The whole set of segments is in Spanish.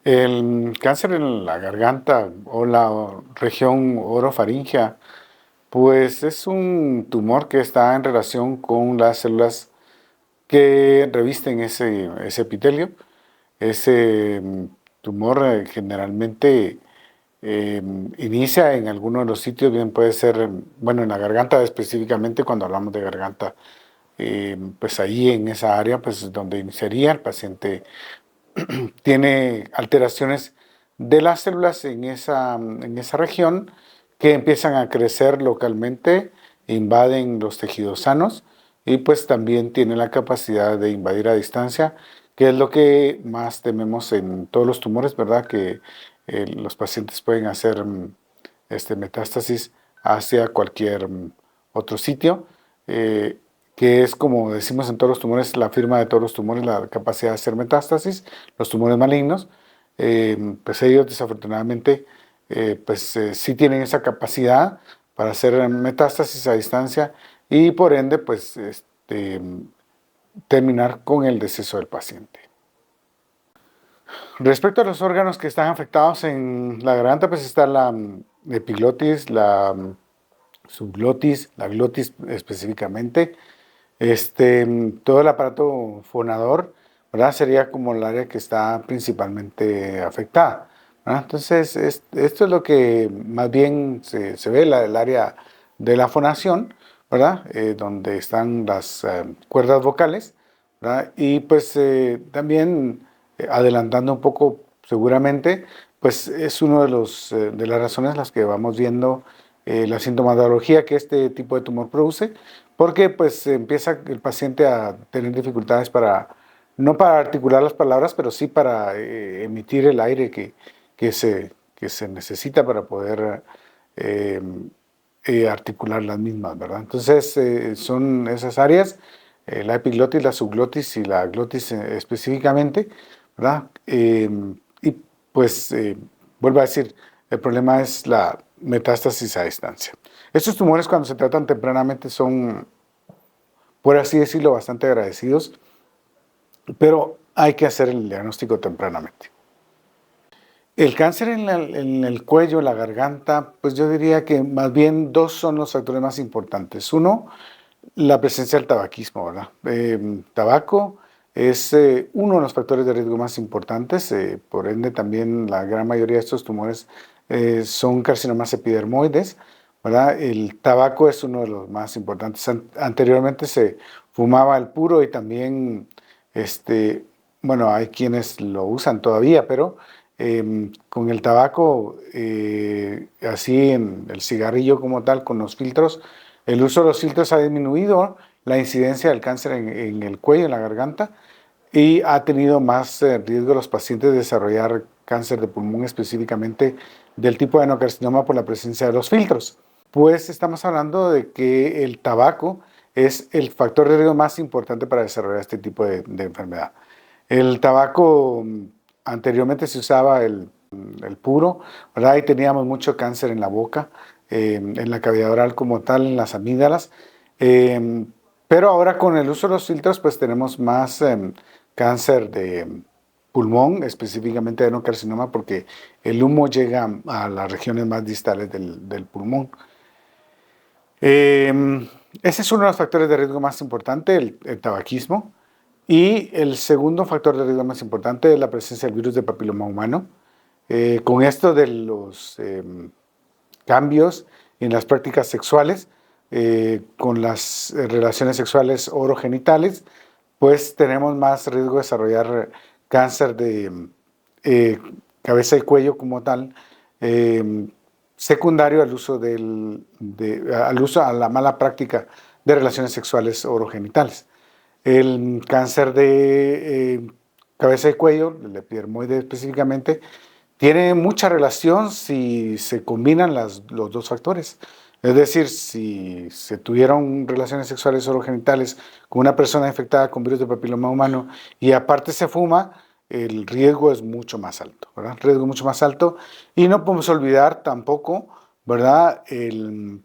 El cáncer en la garganta o la región orofaringea, pues es un tumor que está en relación con las células que revisten ese epitelio. Ese tumor generalmente eh, inicia en alguno de los sitios, bien puede ser, bueno, en la garganta específicamente, cuando hablamos de garganta, pues ahí en esa área, pues es donde iniciaría el paciente tiene alteraciones de las células en esa región que empiezan a crecer localmente, invaden los tejidos sanos y pues también tiene la capacidad de invadir a distancia, que es lo que más tememos en todos los tumores, ¿verdad? Que los pacientes pueden hacer metástasis hacia cualquier otro sitio. eh, que es como decimos en todos los tumores, la firma de todos los tumores, la capacidad de hacer metástasis, los tumores malignos, pues ellos desafortunadamente sí tienen esa capacidad para hacer metástasis a distancia y por ende pues terminar con el deceso del paciente. Respecto a los órganos que están afectados en la garganta, pues está la epiglotis, la subglotis, la glotis específicamente. Todo el aparato fonador, ¿verdad? Sería como el área que está principalmente afectada, ¿verdad? Entonces, esto es lo que más bien se ve, el área de la fonación, ¿verdad? Donde están las cuerdas vocales, ¿verdad? Y pues también adelantando un poco, seguramente, pues es uno de las razones las que vamos viendo la sintomatología que este tipo de tumor produce, porque pues empieza el paciente a tener dificultades no para articular las palabras, pero sí para emitir el aire que se necesita para poder eh, articular las mismas, ¿verdad? Entonces son esas áreas, la epiglotis, la subglotis y la glotis específicamente, ¿verdad? Y pues vuelvo a decir, el problema es la metástasis a distancia. Estos tumores cuando se tratan tempranamente son, por así decirlo, bastante agradecidos, pero hay que hacer el diagnóstico tempranamente. El cáncer en el cuello, la garganta, pues yo diría que más bien dos son los factores más importantes. Uno, la presencia del tabaquismo, ¿verdad? Tabaco es uno de los factores de riesgo más importantes, por ende también la gran mayoría de estos tumores son carcinomas epidermoides, ¿verdad? El tabaco es uno de los más importantes. Anteriormente se fumaba el puro y también, bueno, hay quienes lo usan todavía, pero con el tabaco, así en el cigarrillo como tal, con los filtros, el uso de los filtros ha disminuido la incidencia del cáncer en el cuello, en la garganta, y ha tenido más riesgo los pacientes de desarrollar cáncer de pulmón, específicamente del tipo de adenocarcinoma por la presencia de los filtros. Pues estamos hablando de que el tabaco es el factor de riesgo más importante para desarrollar este tipo de enfermedad. El tabaco, anteriormente se usaba el puro, ¿verdad? Y teníamos mucho cáncer en la boca, en la cavidad oral como tal, en las amígdalas. Eh, pero ahora con el uso de los filtros, pues tenemos más cáncer de pulmón, específicamente adenocarcinoma, porque el humo llega a las regiones más distales del pulmón. Ese es uno de los factores de riesgo más importante, el tabaquismo. Y el segundo factor de riesgo más importante es la presencia del virus de papiloma humano. Con esto de los cambios en las prácticas sexuales, con las relaciones sexuales orogenitales, pues tenemos más riesgo de desarrollar cáncer de eh, cabeza y cuello como tal, eh, secundario al uso, a la mala práctica de relaciones sexuales orogenitales. El cáncer de cabeza y cuello, el epidermoide específicamente, tiene mucha relación si se combinan los dos factores. Es decir, si se tuvieron relaciones sexuales orogenitales con una persona infectada con virus de papiloma humano y aparte se fuma, el riesgo es mucho más alto, ¿verdad? El riesgo mucho más alto. Y no podemos olvidar tampoco, ¿verdad? El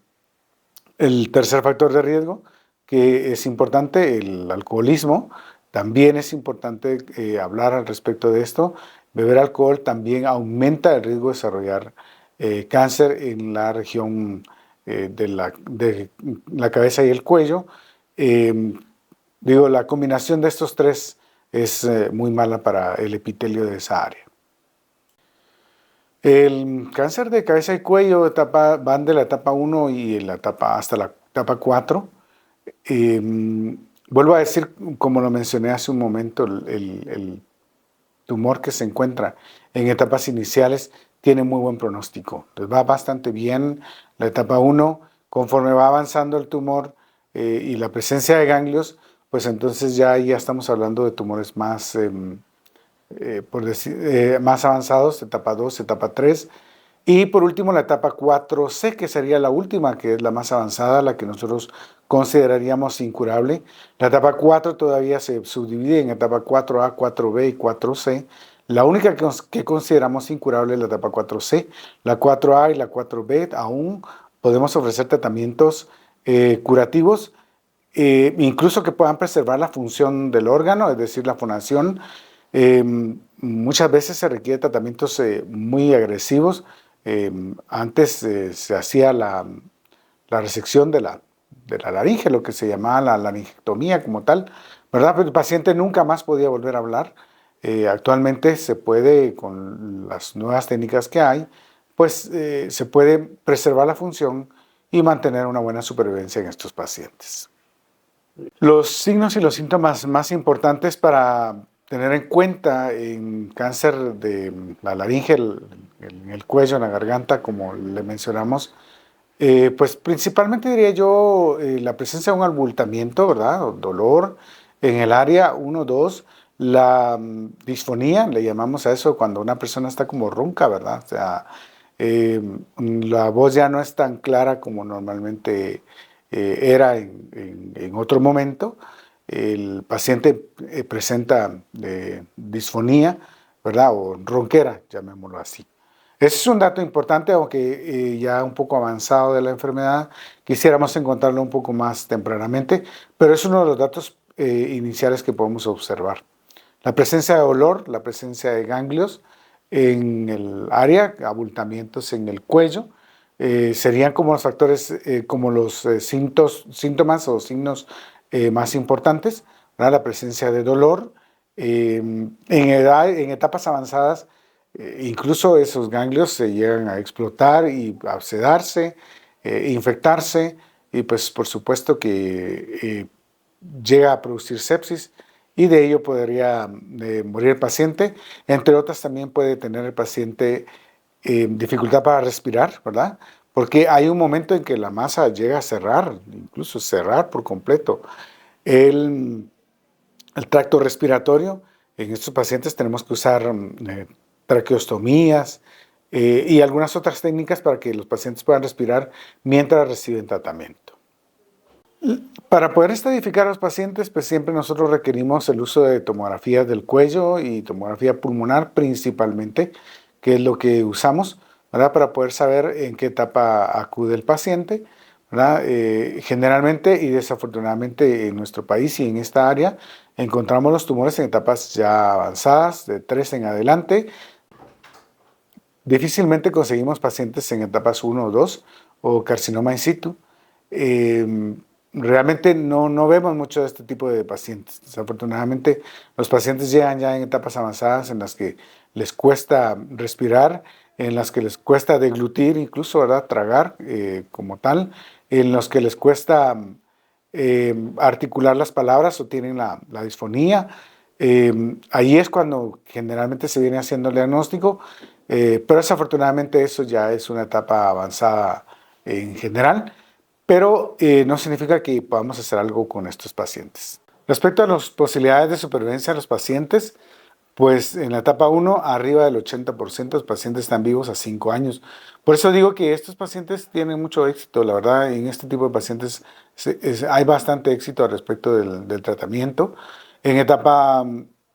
tercer factor de riesgo, que es importante, el alcoholismo. También es importante hablar al respecto de esto, beber alcohol también aumenta el riesgo de desarrollar cáncer en la región de la cabeza y el cuello. La combinación de estos tres es muy mala para el epitelio de esa área. El cáncer de cabeza y cuello van de la etapa 1 y hasta la etapa 4. Vuelvo a decir, como lo mencioné hace un momento, el tumor que se encuentra en etapas iniciales tiene muy buen pronóstico. Les va bastante bien la etapa 1. Conforme va avanzando el tumor y la presencia de ganglios, pues entonces ya estamos hablando de tumores más, más avanzados, etapa 2, etapa 3. Y por último la etapa 4C, que sería la última, que es la más avanzada, la que nosotros consideraríamos incurable. La etapa 4 todavía se subdivide en etapa 4A, 4B y 4C. La única que consideramos incurable es la etapa 4C. La 4A y la 4B aún podemos ofrecer tratamientos curativos, incluso que puedan preservar la función del órgano, es decir, la fonación. Muchas veces se requiere tratamientos muy agresivos. Antes se hacía la resección de la laringe, lo que se llamaba la laringectomía como tal, ¿verdad? Pero el paciente nunca más podía volver a hablar. Actualmente se puede, con las nuevas técnicas que hay, pues se puede preservar la función y mantener una buena supervivencia en estos pacientes. Los signos y los síntomas más importantes para tener en cuenta en cáncer de la laringe, en el cuello, en la garganta, como le mencionamos, pues principalmente diría yo la presencia de un abultamiento, ¿verdad? O dolor en el área 1, 2, la disfonía, le llamamos a eso cuando una persona está como ronca, ¿verdad? O sea, la voz ya no es tan clara como normalmente era en otro momento. El paciente presenta disfonía, ¿verdad? O ronquera, llamémoslo así. Ese es un dato importante, aunque ya un poco avanzado de la enfermedad, quisiéramos encontrarlo un poco más tempranamente, pero es uno de los datos iniciales que podemos observar. La presencia de dolor, la presencia de ganglios en el área, abultamientos en el cuello, serían como los factores, como los síntomas o signos más importantes, ¿verdad? La presencia de dolor. En etapas avanzadas, incluso esos ganglios se llegan a explotar y a sedarse, infectarse, y pues por supuesto que llega a producir sepsis y de ello podría morir el paciente. Entre otras también puede tener el paciente dificultad para respirar, ¿verdad? Porque hay un momento en que la masa llega a cerrar, incluso cerrar por completo el tracto respiratorio. En estos pacientes tenemos que usar traqueostomías y algunas otras técnicas para que los pacientes puedan respirar mientras reciben tratamiento. Para poder estadificar a los pacientes, pues siempre nosotros requerimos el uso de tomografías del cuello y tomografía pulmonar principalmente, que es lo que usamos, ¿verdad? Para poder saber en qué etapa acude el paciente, ¿verdad? Generalmente y desafortunadamente en nuestro país y en esta área encontramos los tumores en etapas ya avanzadas, de 3 en adelante. Difícilmente conseguimos pacientes en etapas 1 o 2 o carcinoma in situ. Realmente no vemos mucho de este tipo de pacientes. Desafortunadamente, los pacientes llegan ya en etapas avanzadas en las que les cuesta respirar, en las que les cuesta deglutir, incluso, ¿verdad? Tragar como tal, en los que les cuesta articular las palabras o tienen la disfonía. Ahí es cuando generalmente se viene haciendo el diagnóstico, pero desafortunadamente eso ya es una etapa avanzada en general, pero no significa que podamos hacer algo con estos pacientes. Respecto a las posibilidades de supervivencia de los pacientes, pues en la etapa 1, arriba del 80% de los pacientes están vivos a 5 años. Por eso digo que estos pacientes tienen mucho éxito. La verdad, en este tipo de pacientes hay bastante éxito al respecto del tratamiento. En etapa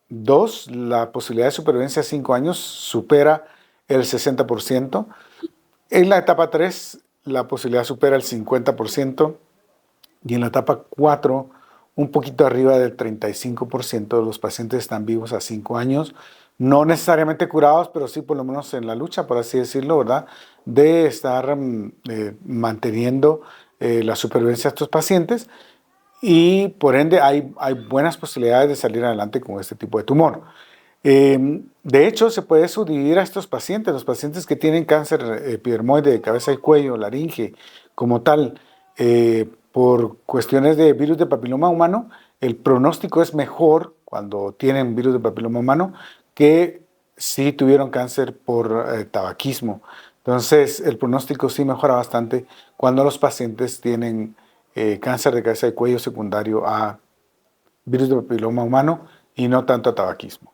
2, la posibilidad de supervivencia a 5 años supera el 60%. En la etapa 3, la posibilidad supera el 50%. Y en la etapa 4, un poquito arriba del 35% de los pacientes están vivos a 5 años, no necesariamente curados, pero sí por lo menos en la lucha, por así decirlo, ¿verdad? De estar manteniendo la supervivencia de estos pacientes y por ende hay buenas posibilidades de salir adelante con este tipo de tumor. De hecho, se puede subdividir a estos pacientes, los pacientes que tienen cáncer epidermoide de cabeza y cuello, laringe, como tal, por cuestiones de virus de papiloma humano, el pronóstico es mejor cuando tienen virus de papiloma humano que si tuvieron cáncer por tabaquismo. Entonces, el pronóstico sí mejora bastante cuando los pacientes tienen cáncer de cabeza y cuello secundario a virus de papiloma humano y no tanto a tabaquismo.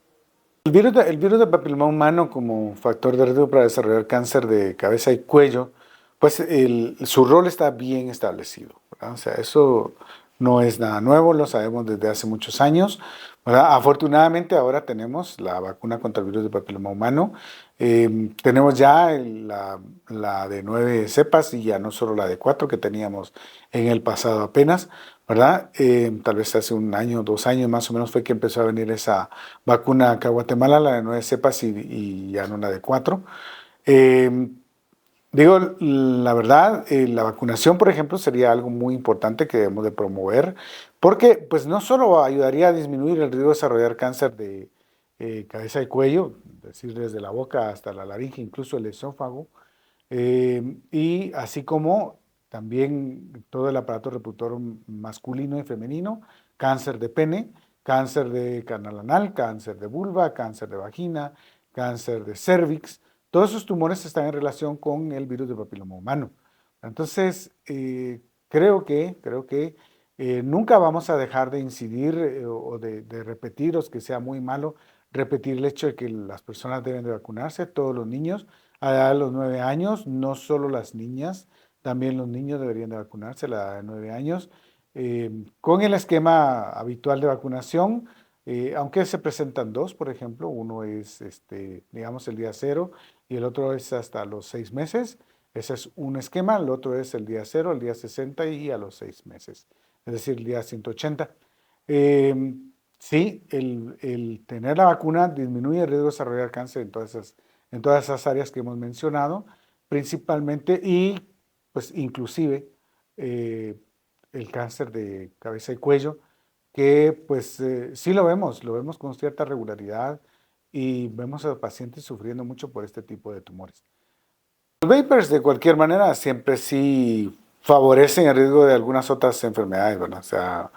El virus de papiloma humano como factor de riesgo para desarrollar cáncer de cabeza y cuello, pues su rol está bien establecido, ¿verdad? O sea, eso no es nada nuevo, lo sabemos desde hace muchos años, ¿verdad? Afortunadamente ahora tenemos la vacuna contra el virus de papiloma humano, tenemos ya la de 9 cepas y ya no solo la de 4 que teníamos en el pasado apenas, ¿verdad? Tal vez hace un año, 2 años más o menos fue que empezó a venir esa vacuna acá a Guatemala, la de 9 cepas y ya no la de 4. Digo, la verdad, la vacunación, por ejemplo, sería algo muy importante que debemos de promover, porque pues no solo ayudaría a disminuir el riesgo de desarrollar cáncer de cabeza y cuello, es decir, desde la boca hasta la laringe, incluso el esófago, y así como también todo el aparato reproductor masculino y femenino, cáncer de pene, cáncer de canal anal, cáncer de vulva, cáncer de vagina, cáncer de cervix. Todos esos tumores están en relación con el virus de papiloma humano. Entonces, creo que nunca vamos a dejar de incidir o de repetir, o que sea muy malo, repetir el hecho de que las personas deben de vacunarse, todos los niños, a los 9 años, no solo las niñas, también los niños deberían de vacunarse a la edad de 9 años, con el esquema habitual de vacunación, aunque se presentan dos, por ejemplo, uno es, digamos, el día cero y el otro es hasta los 6 meses. Ese es un esquema, el otro es el día cero, el día 60 y a los 6 meses, es decir, el día 180. Sí, el tener la vacuna disminuye el riesgo de desarrollar cáncer en todas esas áreas que hemos mencionado, principalmente y pues inclusive el cáncer de cabeza y cuello, que pues sí lo vemos con cierta regularidad y vemos a los pacientes sufriendo mucho por este tipo de tumores. Los vapers de cualquier manera siempre sí favorecen el riesgo de algunas otras enfermedades, ¿verdad? O sea,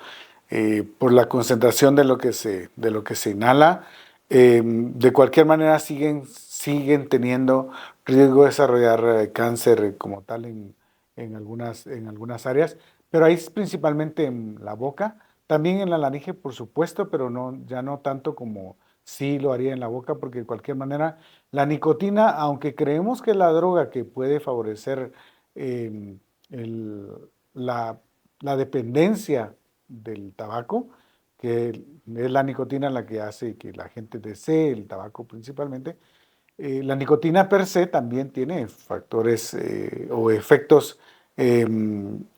por la concentración de lo que se inhala, de cualquier manera siguen teniendo riesgo de desarrollar cáncer como tal en algunas áreas, pero ahí es principalmente en la boca, también en la laringe, por supuesto, pero no, ya no tanto como sí lo haría en la boca, porque de cualquier manera la nicotina, aunque creemos que es la droga que puede favorecer eh, el- la, la dependencia del tabaco, que es la nicotina la que hace que la gente desee el tabaco principalmente, la nicotina per se también tiene factores o efectos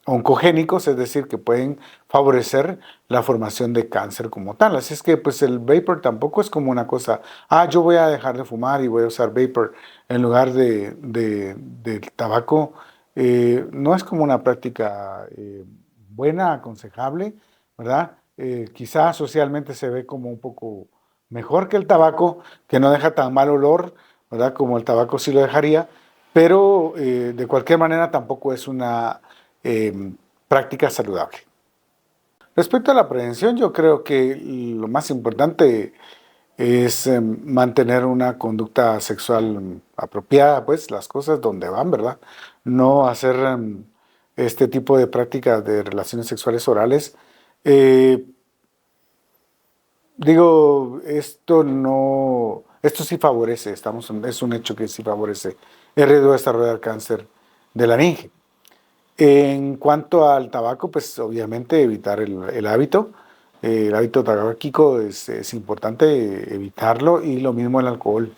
oncogénicos, es decir, que pueden favorecer la formación de cáncer como tal. Así es que pues el vapor tampoco es como una cosa, yo voy a dejar de fumar y voy a usar vapor en lugar del tabaco. No es como una práctica buena, aconsejable, ¿verdad? Quizás socialmente se ve como un poco mejor que el tabaco, que no deja tan mal olor, ¿verdad? Como el tabaco sí lo dejaría, pero de cualquier manera tampoco es una práctica saludable. Respecto a la prevención, yo creo que lo más importante es mantener una conducta sexual apropiada, pues las cosas donde van, ¿verdad? No hacer este tipo de prácticas de relaciones sexuales orales. Eh, Digo, esto sí favorece, es un hecho que sí favorece el riesgo de desarrollar cáncer de laringe. En cuanto al tabaco, pues obviamente evitar el hábito tabáquico es importante evitarlo y lo mismo el alcohol.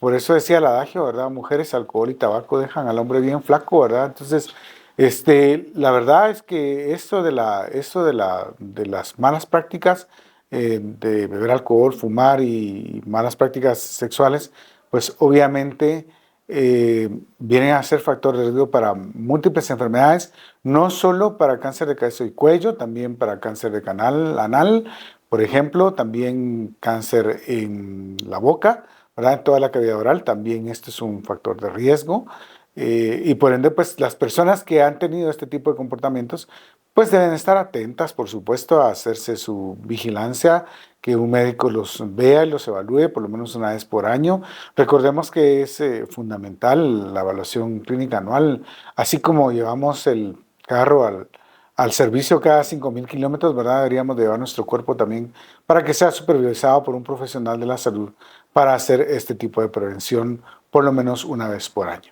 Por eso decía el adagio, ¿verdad? Mujeres, alcohol y tabaco dejan al hombre bien flaco, ¿verdad? Entonces, La verdad es que de las malas prácticas, de beber alcohol, fumar y malas prácticas sexuales, pues obviamente vienen a ser factor de riesgo para múltiples enfermedades, no solo para cáncer de cabeza y cuello, también para cáncer de canal anal, por ejemplo, también cáncer en la boca, ¿verdad? En toda la cavidad oral, también este es un factor de riesgo. Y por ende, pues las personas que han tenido este tipo de comportamientos, pues deben estar atentas, por supuesto, a hacerse su vigilancia, que un médico los vea y los evalúe por lo menos una vez por año. Recordemos que es fundamental la evaluación clínica anual, así como llevamos el carro al servicio cada 5.000 kilómetros, ¿verdad? Deberíamos de llevar nuestro cuerpo también para que sea supervisado por un profesional de la salud para hacer este tipo de prevención por lo menos una vez por año.